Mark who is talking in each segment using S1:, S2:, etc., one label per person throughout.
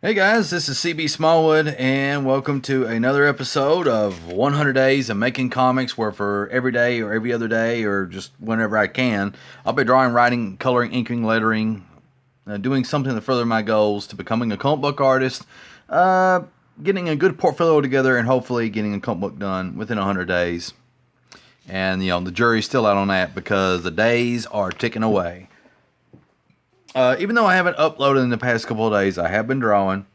S1: Hey guys, this is C.B Smallwood, and welcome to another episode of 100 Days of Making Comics, where for every day or every other day or just whenever I can, I'll be drawing, writing, coloring, inking, lettering, doing something to further my goals to becoming a comic book artist, getting a good portfolio together, and hopefully getting a comic book done within 100 days. And, the jury's still out on that because the days are ticking away. Even though I haven't uploaded in the past couple of days, I have been drawing,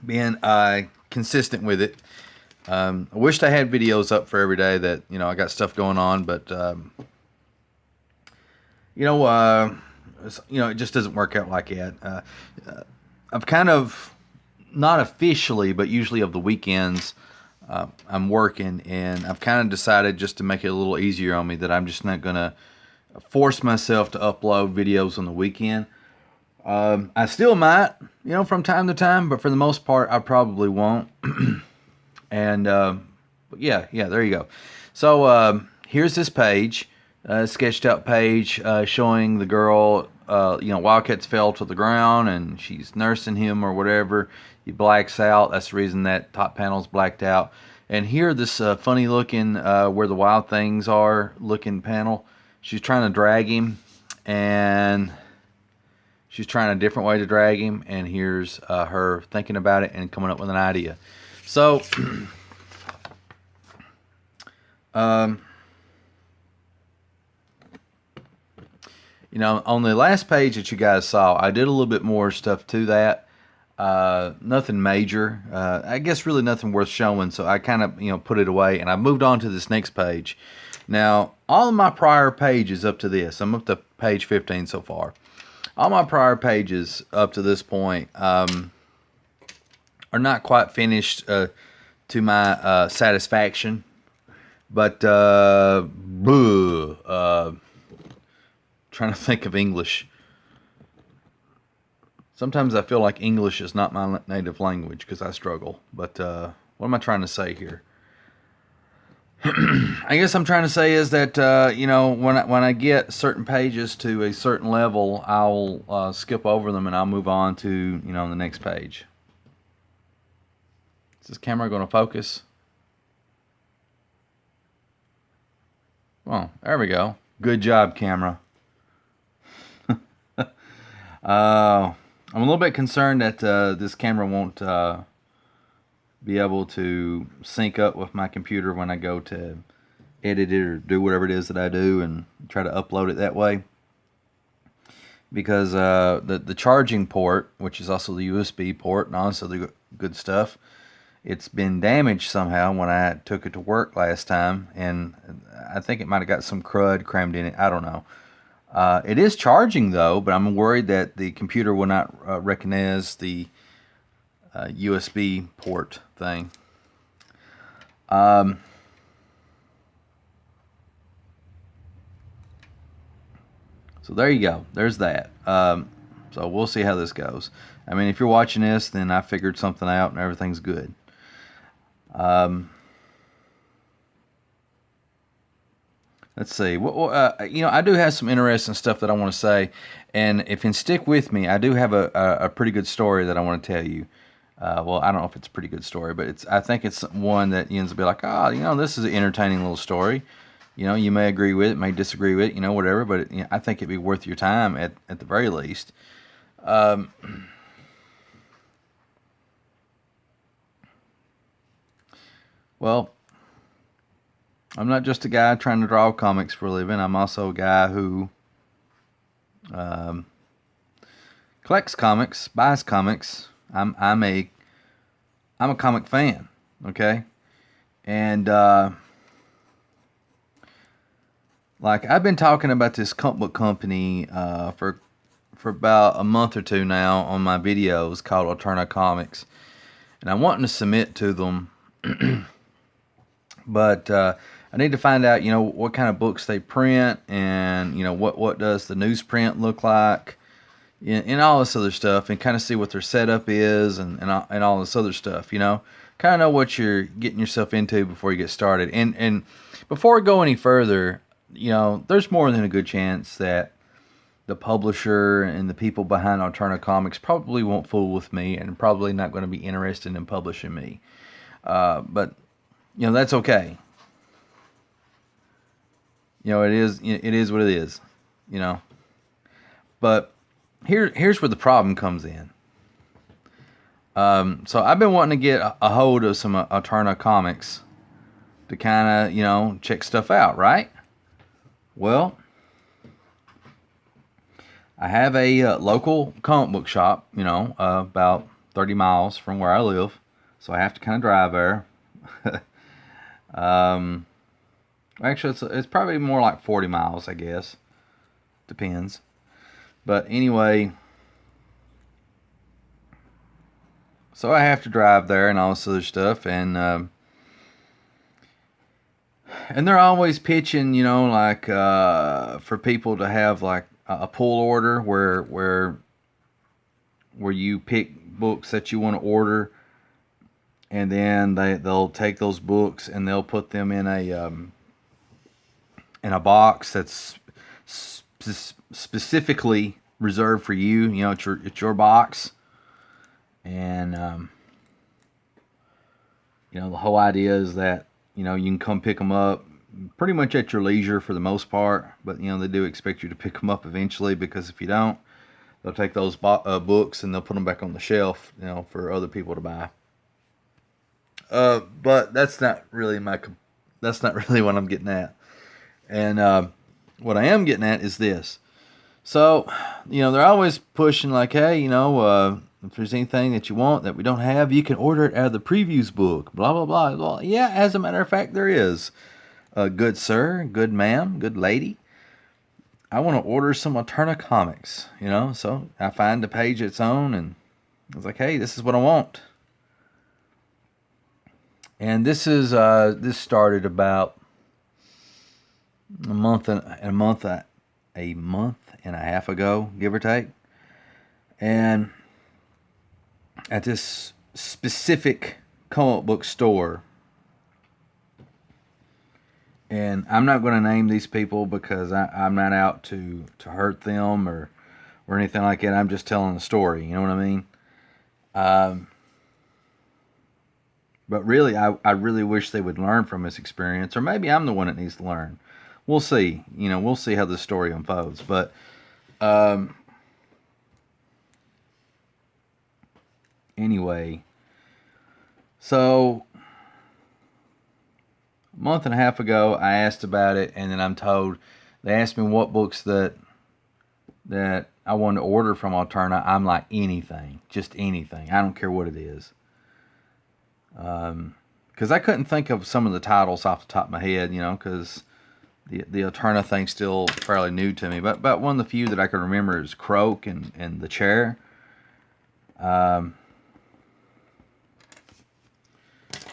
S1: being consistent with it. I wished I had videos up for every day that, I got stuff going on, but, it just doesn't work out like that. I've kind of, not officially, but usually of the weekends, I'm working, and I've kind of decided, just to make it a little easier on me, that I'm just not going to force myself to upload videos on the weekend. I still might, from time to time, but for the most part, I probably won't. And but yeah, there you go. So here's this page, sketched out page, showing the girl. Wildcats fell to the ground, and she's nursing him or whatever. He blacks out. That's the reason that top panel's blacked out. And here, this funny looking, where the wild things are looking panel. She's trying to drag him, and she's trying a different way to drag him, and here's her thinking about it and coming up with an idea. So, on the last page that you guys saw, I did a little bit more stuff to that. Nothing major. I guess really nothing worth showing, so I kind of, put it away, and I moved on to this next page. Now, all of my prior pages up to this, I'm up to page 15 so far. All my prior pages up to this point are not quite finished to my satisfaction. But, trying to think of English. Sometimes I feel like English is not my native language because I struggle. But what am I trying to say here? I guess I'm trying to say is that, when I get certain pages to a certain level, I'll skip over them and I'll move on to, the next page. Is this camera going to focus? Well, there we go. Good job, camera. I'm a little bit concerned that this camera won't be able to sync up with my computer when I go to edit it or do whatever it is that I do and try to upload it that way, because the charging port, which is also the USB port and also the good stuff, it's been damaged somehow when I took it to work last time, and I think it might have got some crud crammed in it. I don't know. It is charging though, but I'm worried that the computer will not recognize the USB port thing. So there you go. There's that. So we'll see how this goes. I mean, if you're watching this, then I figured something out and everything's good. Let's see. I do have some interesting stuff that I want to say, and if you can stick with me, I do have a pretty good story that I want to tell you. Well, I don't know if it's a pretty good story, but I think it's one that ends up be like, this is an entertaining little story. You may agree with it, may disagree with it, whatever, but I think it'd be worth your time at the very least. Well, I'm not just a guy trying to draw comics for a living. I'm also a guy who collects comics, buys comics. I'm a comic fan, okay? And I've been talking about this comic book company for about a month or two now on my videos called Alterna Comics, and I'm wanting to submit to them, but I need to find out, what kind of books they print, and what does the newsprint look like. And all this other stuff, and kind of see what their setup is, and all this other stuff, kind of know what you're getting yourself into before you get started. And before I go any further, there's more than a good chance that the publisher and the people behind Alterna Comics probably won't fool with me, and probably not going to be interested in publishing me. But that's okay. It is what it is. But here's where the problem comes in. So I've been wanting to get a hold of some Alterna Comics to kind of check stuff out, right? Well, I have a local comic book shop, about 30 miles from where I live, so I have to kind of drive there. Actually, it's probably more like 40 miles, I guess. Depends. But anyway, so I have to drive there and all this other stuff, and they're always pitching, like for people to have like a pull order where you pick books that you want to order, and then they'll take those books and they'll put them in a box that's specifically reserved for you. It's your box, and the whole idea is that you can come pick them up pretty much at your leisure for the most part, but they do expect you to pick them up eventually, because if you don't, they'll take those books and they'll put them back on the shelf, for other people to buy. But that's not really what I'm getting at. And what I am getting at is this. So, they're always pushing like, hey, if there's anything that you want that we don't have, you can order it out of the previews book, blah, blah, blah. Well, yeah, as a matter of fact, there is. Good sir, good ma'am, good lady, I want to order some Alterna Comics, So I find the page its own, and I was like, hey, this is what I want. And this started about a month and a half ago, give or take. And at this specific comic book store, and I'm not going to name these people because I'm not out to hurt them or anything like that. I'm just telling the story, you know what I mean? But really, I really wish they would learn from this experience, or maybe I'm the one that needs to learn. We'll see. We'll see how this story unfolds. But anyway, so a month and a half ago, I asked about it, and then I'm told, they asked me what books that I wanted to order from Alterna. I'm like, anything, just anything. I don't care what it is. Because I couldn't think of some of the titles off the top of my head, because the Alterna thing's still fairly new to me. But one of the few that I can remember is Croak and The Chair.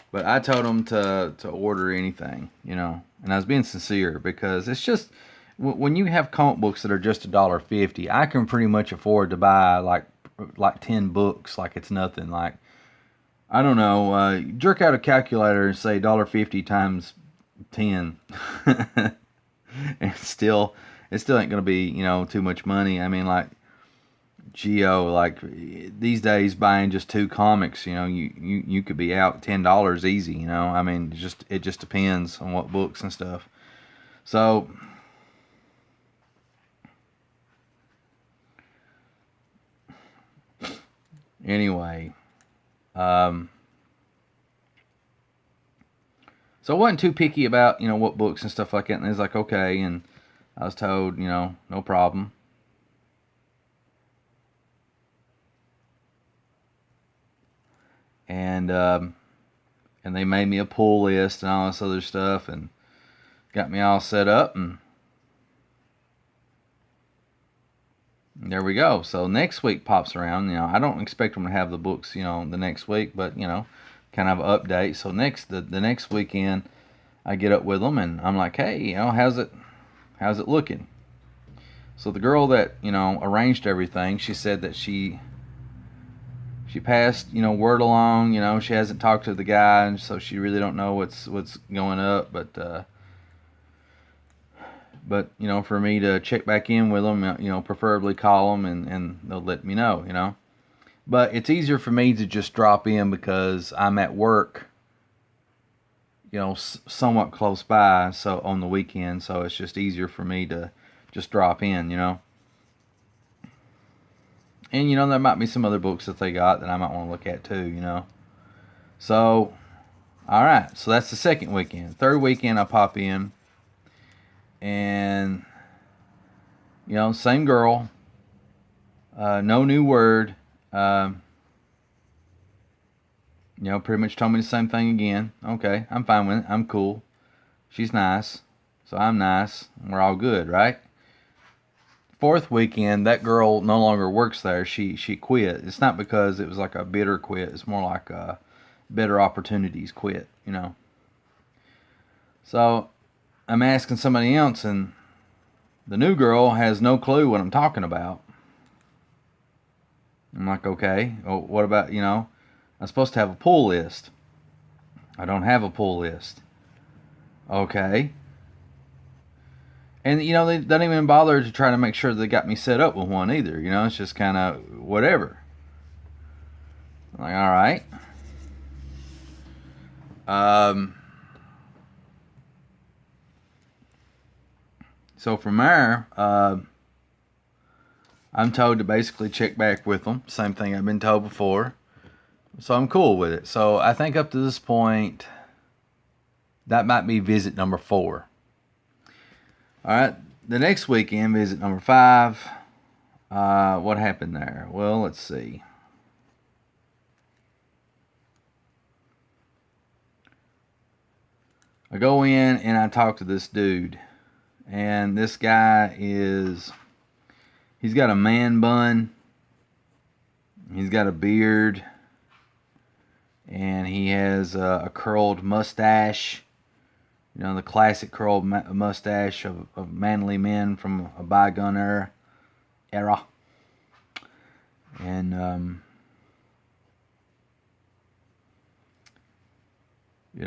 S1: But I told them to order anything, and I was being sincere, because it's just, when you have comic books that are just $1.50, I can pretty much afford to buy like 10 books like it's nothing. Like, I don't know, jerk out a calculator and say $1.50 times 10, and it still ain't gonna be too much money. I mean, like, like these days, buying just 2 comics, you could be out $10 easy. I mean, it just depends on what books and stuff. So anyway, so I wasn't too picky about what books and stuff like that, and it was like, okay, and I was told no problem. And they made me a pull list and all this other stuff, and got me all set up, and there we go. So next week pops around. I don't expect them to have the books the next week, but kind of an update. So the next weekend, I get up with them, and I'm like, hey, how's it looking? So the girl that arranged everything, she said that she passed word along. She hasn't talked to the guy, and so she really don't know what's going up, but But, for me to check back in with them, preferably call them and they'll let me know. But it's easier for me to just drop in because I'm at work, somewhat close by, so on the weekend, so it's just easier for me to just drop in. And, there might be some other books that they got that I might want to look at too. So, all right, so that's the second weekend. Third weekend, I pop in, and, same girl, no new word, pretty much told me the same thing again. Okay, I'm fine with it. I'm cool. She's nice, so I'm nice. We're all good, right? Fourth weekend, that girl no longer works there. She quit. It's not because it was like a bitter quit. It's more like a better opportunities quit. So I'm asking somebody else, and the new girl has no clue what I'm talking about. I'm like, okay, well, what about, I'm supposed to have a pull list. I don't have a pull list. Okay. And, they don't even bother to try to make sure they got me set up with one either. It's just kind of whatever. I'm like, all right. So from there, I'm told to basically check back with them. Same thing I've been told before. So I'm cool with it. So I think up to this point, that might be visit number 4. All right, the next weekend, visit number 5. What happened there? Well, let's see. I go in and I talk to this dude. And this guy he's got a man bun. He's got a beard. And he has a curled mustache. The classic curled mustache of manly men from a bygone era. And,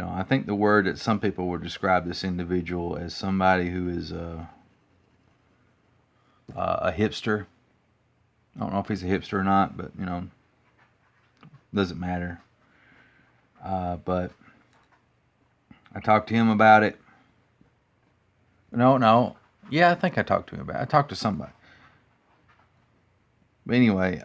S1: I think the word that some people would describe this individual as somebody who is a hipster. I don't know if he's a hipster or not, but, doesn't matter. But I talked to him about it. No. Yeah, I think I talked to him about it. I talked to somebody. But anyway,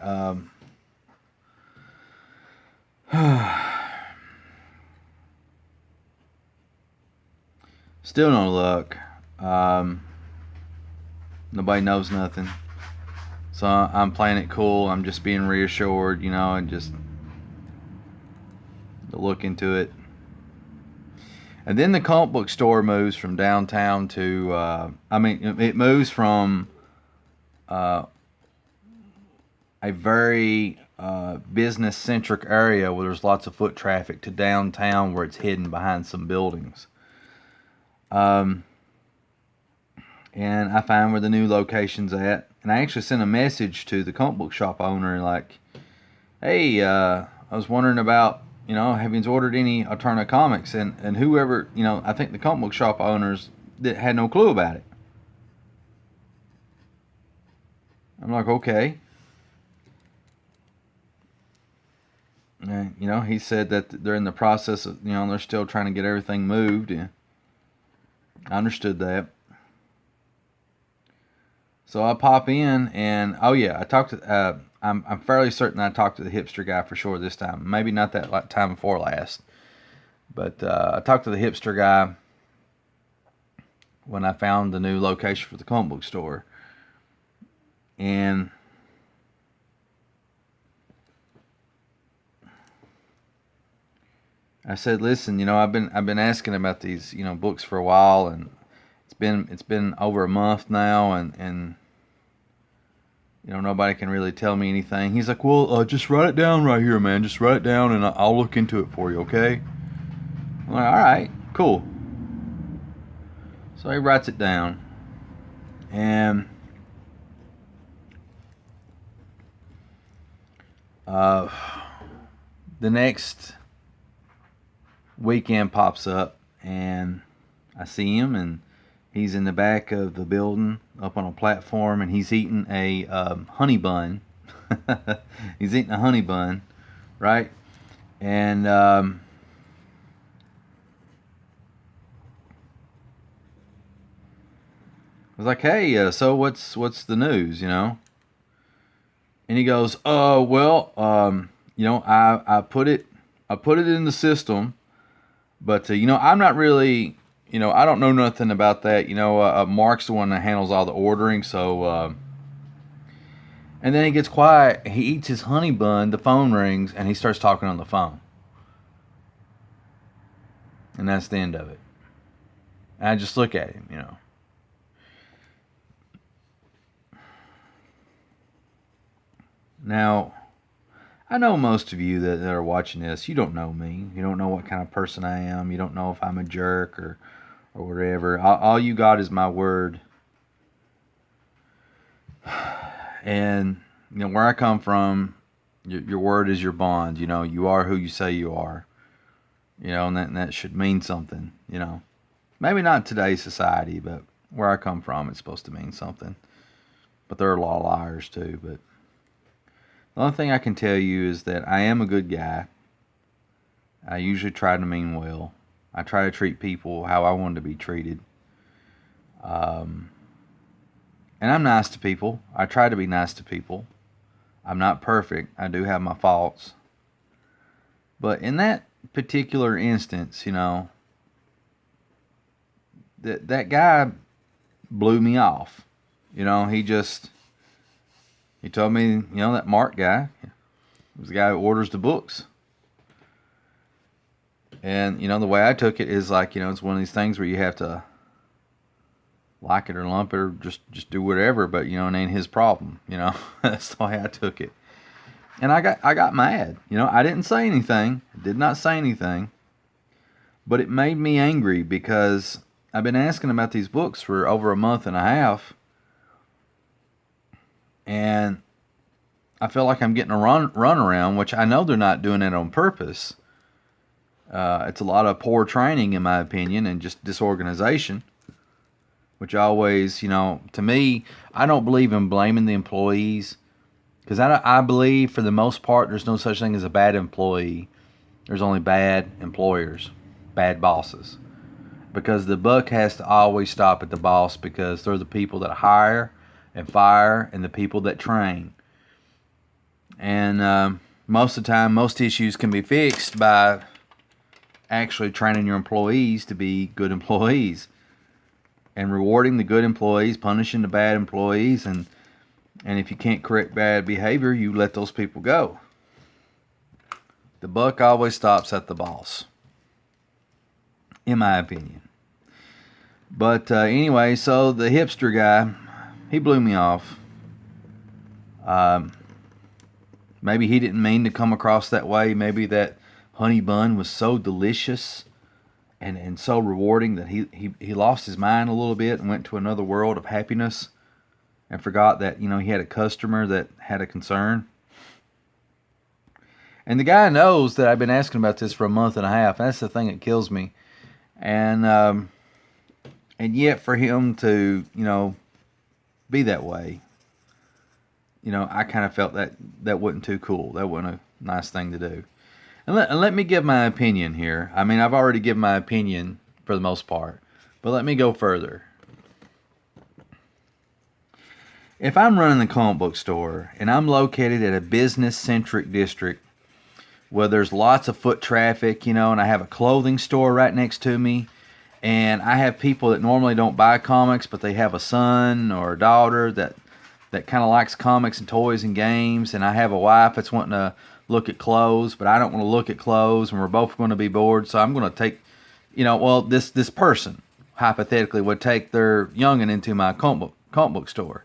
S1: still no luck. Nobody knows nothing. So I'm playing it cool. I'm just being reassured, and just to look into it. And then the comic book store moves from downtown to, it moves from a very business-centric area where there's lots of foot traffic to downtown where it's hidden behind some buildings. And I find where the new location's at. And I actually sent a message to the comic book shop owner like, hey, I was wondering about, have you ordered any alternative comics? And whoever, I think the comic book shop owners had no clue about it. I'm like, okay. And, he said that they're in the process of, they're still trying to get everything moved. And I understood that. So I pop in and, oh yeah, I talked to, I'm fairly certain I talked to the hipster guy for sure this time. Maybe not that time before last. But I talked to the hipster guy when I found the new location for the comic book store. And I said, listen, I've been asking about these, books for a while, and it's been over a month now, and nobody can really tell me anything. He's like, well, just write it down right here, man. Just write it down, and I'll look into it for you, okay? I'm like, all right, cool. So he writes it down, and the next weekend pops up, and I see him, and He's in the back of the building up on a platform, and he's eating a honey bun. He's eating a honey bun, right? And I was like, hey, so what's the news, And he goes, oh, well, I put it in the system, but I'm not really, I don't know nothing about that. Mark's the one that handles all the ordering, so. And then he gets quiet. He eats his honey bun. The phone rings, and he starts talking on the phone. And that's the end of it. And I just look at him, Now, I know most of you that are watching this, you don't know me. You don't know what kind of person I am. You don't know if I'm a jerk or whatever. All you got is my word. And, where I come from, your word is your bond. You are who you say you are. And that should mean something, Maybe not in today's society, but where I come from, it's supposed to mean something. But there are a lot of liars, too. But the only thing I can tell you is that I am a good guy. I usually try to mean well. I try to treat people how I want to be treated. And I'm nice to people. I try to be nice to people. I'm not perfect. I do have my faults. But in that particular instance, that guy blew me off. He told me, that Mark guy was the guy who orders the books. And, the way I took it is like, it's one of these things where you have to like it or lump it or just do whatever, but, it ain't his problem, That's the way I took it. And I got mad. I didn't say anything. I did not say anything. But it made me angry because I've been asking about these books for over a month and a half. And I feel like I'm getting a run around, which I know they're not doing it on purpose. It's a lot of poor training, in my opinion, and just disorganization. Which always, to me, I don't believe in blaming the employees. Because I believe, for the most part, there's no such thing as a bad employee. There's only bad employers, bad bosses. Because the buck has to always stop at the boss, because they're the people that hire and fire and the people that train. And most of the time, most issues can be fixed by actually training your employees to be good employees. And rewarding the good employees, punishing the bad employees, and if you can't correct bad behavior, you let those people go. The buck always stops at the boss, in my opinion. But anyway, so the hipster guy, he blew me off. Maybe he didn't mean to come across that way. Maybe that honey bun was so delicious and so rewarding that he lost his mind a little bit and went to another world of happiness and forgot that, he had a customer that had a concern. And the guy knows that I've been asking about this for a month and a half. That's the thing that kills me. And yet for him to, be that way, I kind of felt that wasn't too cool. That wasn't a nice thing to do. And let me give my opinion here. I mean, I've already given my opinion for the most part, but let me go further. If I'm running a comic book store and I'm located at a business-centric district where there's lots of foot traffic, and I have a clothing store right next to me, and I have people that normally don't buy comics, but they have a son or a daughter that kind of likes comics and toys and games, and I have a wife that's wanting to look at clothes, but I don't want to look at clothes, and we're both going to be bored, so I'm going to take, this person, hypothetically, would take their youngin' into my comic book store.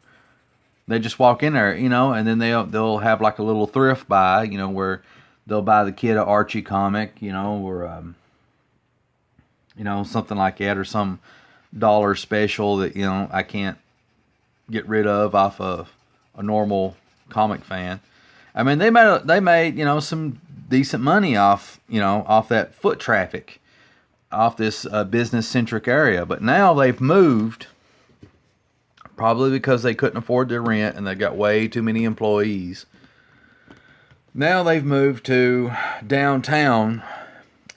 S1: They just walk in there, and then they'll have like a little thrift buy, where they'll buy the kid an Archie comic, or something like that, or some dollar special that I can't get rid of off of a normal comic fan. I mean, they made some decent money off that foot traffic. off this business-centric area. But now they've moved, probably because they couldn't afford their rent and they got way too many employees. Now they've moved to downtown,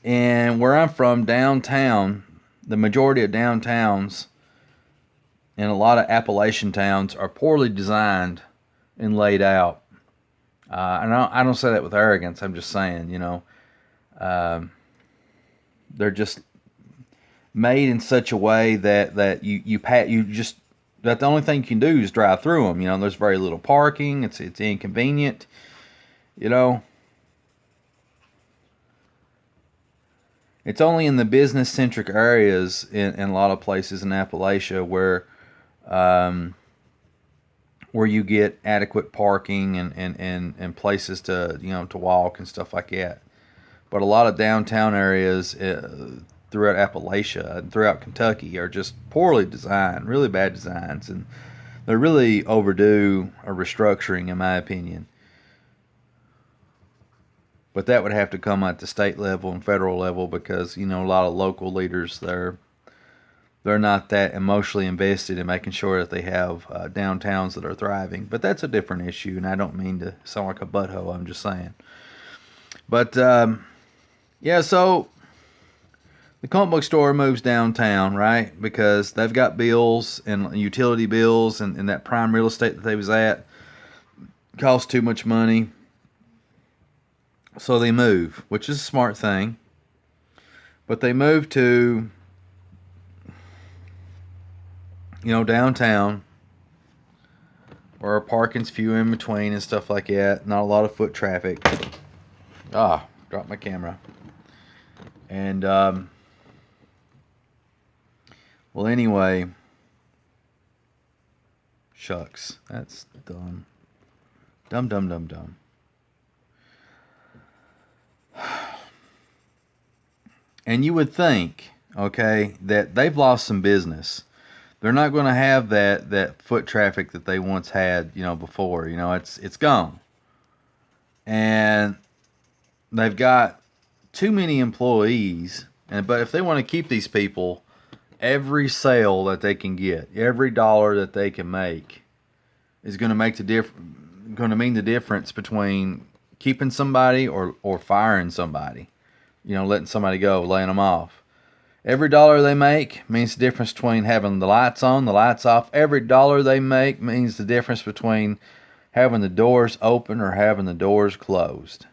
S1: and where I'm from, downtown, the majority of downtowns and a lot of Appalachian towns are poorly designed and laid out. And I don't say that with arrogance. I'm just saying, they're just made in such a way that that the only thing you can do is drive through them. There's very little parking. It's inconvenient. It's only in the business-centric areas in a lot of places in Appalachia where you get adequate parking and places to to walk and stuff like that. But a lot of downtown areas throughout Appalachia and throughout Kentucky are just poorly designed, really bad designs, and they're really overdue a restructuring, in my opinion. But that would have to come at the state level and federal level because, a lot of local leaders, they're not that emotionally invested in making sure that they have downtowns that are thriving. But that's a different issue, and I don't mean to sound like a butthole. I'm just saying. But, yeah, so the comic book store moves downtown, right? Because they've got bills and utility bills, and that prime real estate that they was at costs too much money. So they move, which is a smart thing. But they move to, downtown, where parking's few in between and stuff like that. Not a lot of foot traffic. Dropped my camera. And, well, anyway. Shucks. That's dumb. Dumb. And you would think, okay, that they've lost some business. They're not going to have that foot traffic that they once had, before. It's gone. And they've got too many employees. But if they want to keep these people, every sale that they can get, every dollar that they can make, is going to make going to mean the difference between keeping somebody or firing somebody. Letting somebody go, laying them off. Every dollar they make means the difference between having the lights on, the lights off. Every dollar they make means the difference between having the doors open or having the doors closed.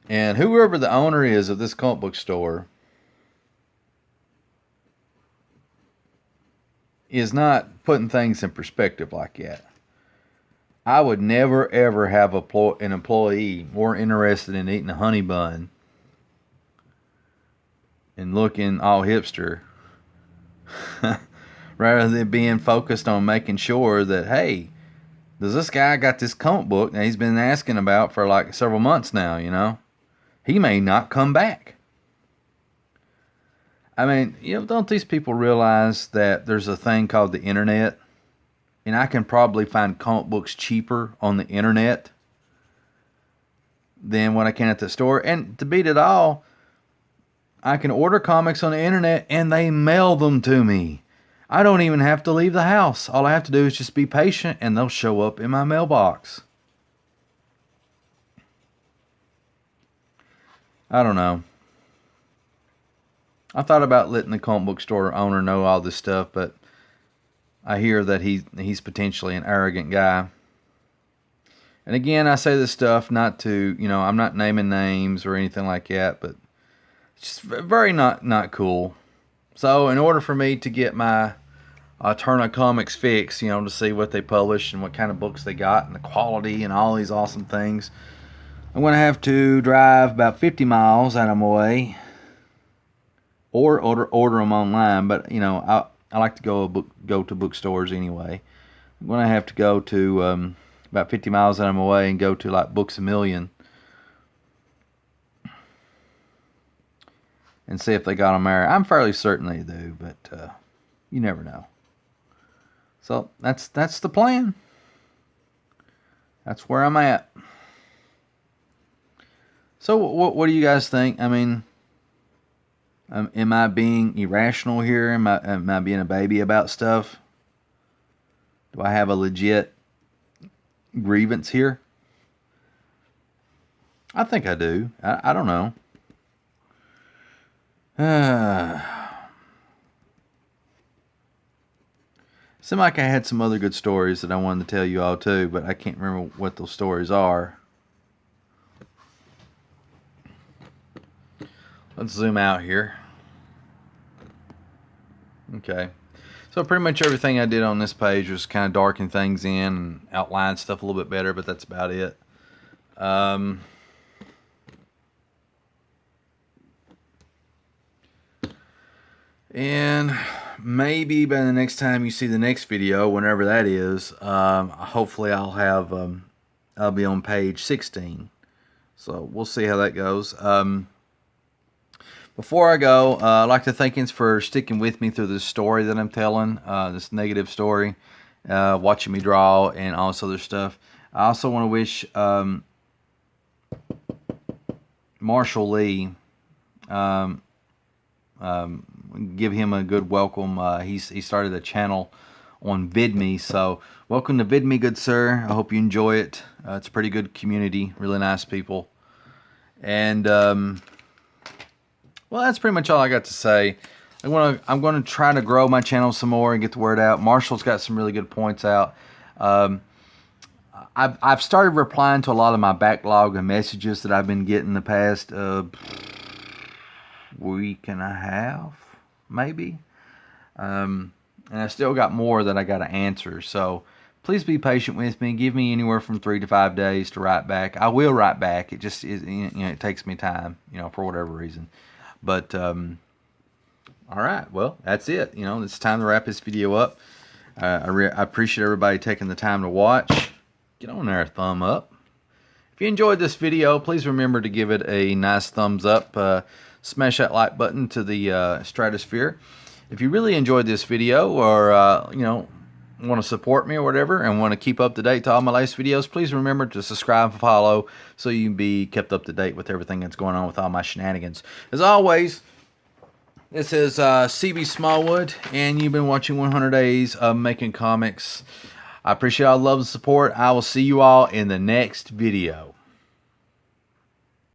S1: And whoever the owner is of this comic book store is not putting things in perspective like that. I would never, ever have an employee more interested in eating a honey bun and looking all hipster rather than being focused on making sure that, hey, does this guy got this comic book that he's been asking about for like several months now, He may not come back. I mean, don't these people realize that there's a thing called the internet? And I can probably find comic books cheaper on the internet than what I can at the store. And to beat it all, I can order comics on the internet and they mail them to me. I don't even have to leave the house. All I have to do is just be patient and they'll show up in my mailbox. I don't know. I thought about letting the comic book store owner know all this stuff, but I hear that he's potentially an arrogant guy. And again, I say this stuff not to, I'm not naming names or anything like that, but it's just very not cool. So in order for me to get my Turner Comics fix, to see what they publish and what kind of books they got and the quality and all these awesome things, I'm going to have to drive about 50 miles out of my way or order them online. But, I like to go to bookstores anyway. I'm going to have to go to about 50 miles out of my way and go to like Books A Million and see if they got them there. I'm fairly certain they do, but you never know. So that's the plan. That's where I'm at. So what do you guys think? I mean, Am I being irrational here? Am I being a baby about stuff? Do I have a legit grievance here? I think I do. I don't know. Seemed like I had some other good stories that I wanted to tell you all too, but I can't remember what those stories are. Let's zoom out here. Okay. So pretty much everything I did on this page was kind of darken things in and outline stuff a little bit better, but that's about it. And maybe by the next time you see the next video, whenever that is, hopefully I'll be on page 16. So we'll see how that goes. Before I go, I'd like to thank you for sticking with me through this story that I'm telling, this negative story, watching me draw and all this other stuff. I also want to wish Marshall Lee, give him a good welcome. He started a channel on VidMe, so welcome to VidMe, good sir. I hope you enjoy it. It's a pretty good community, really nice people. And well, that's pretty much all I got to say. I'm going to try to grow my channel some more and get the word out. Marshall's got some really good points out. I've started replying to a lot of my backlog of messages that I've been getting the past week and a half, maybe. And I still got more that I got to answer. So please be patient with me. Give me anywhere from 3 to 5 days to write back. I will write back. It just is, it takes me time, for whatever reason. But all right, well, that's it. It's time to wrap this video up. I appreciate everybody taking the time to watch. Get on there, thumb up. If you enjoyed this video, please remember to give it a nice thumbs up. Smash that like button to the stratosphere. If you really enjoyed this video, or want to support me or whatever, and want to keep up to date to all my latest videos, please remember to subscribe and follow so you can be kept up to date with everything that's going on with all my shenanigans. As always, this is C.B Smallwood, and you've been watching 100 Days of Making Comics. I appreciate all the love and support. I will see you all in the next video.